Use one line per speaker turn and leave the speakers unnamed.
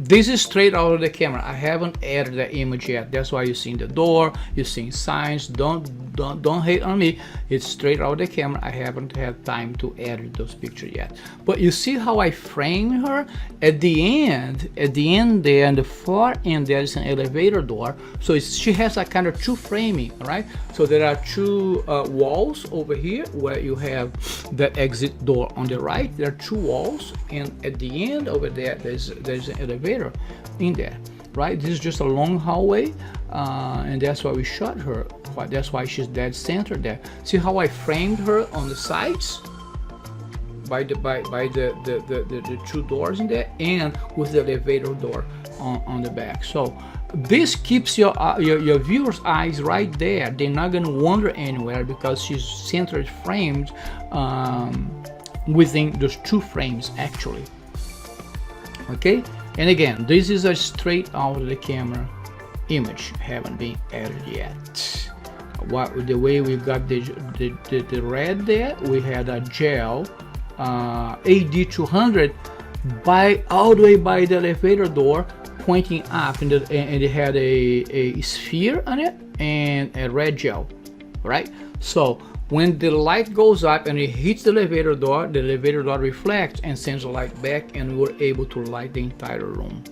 this is straight out of the camera. I haven't added the image yet. That's why you're seeing the door, you're seeing signs. Don't hate on me. It's straight out of the camera. I haven't had time to edit those pictures yet. But you see how I frame her? At the end there, on the far end, there is an elevator door. So she has a kind of two framing, right? So there are two walls over here where you have the exit door on the right. There are two walls, and at the end over there, there's an elevator in there, right? This is just a long hallway, and that's why we shot her. That's why she's dead center there. See how I framed her on the sides by the two doors in there, and with the elevator door on the back. So this keeps your viewers' eyes right there. They're not gonna wander anywhere because she's centered framed within those two frames actually. Okay, and again, this is a straight out of the camera image, haven't been edited yet. The way we got the red there, we had a gel AD200 all the way by the elevator door pointing up, and it had a sphere on it and a red gel, right? So when the light goes up and it hits the elevator door reflects and sends the light back, and we're able to light the entire room.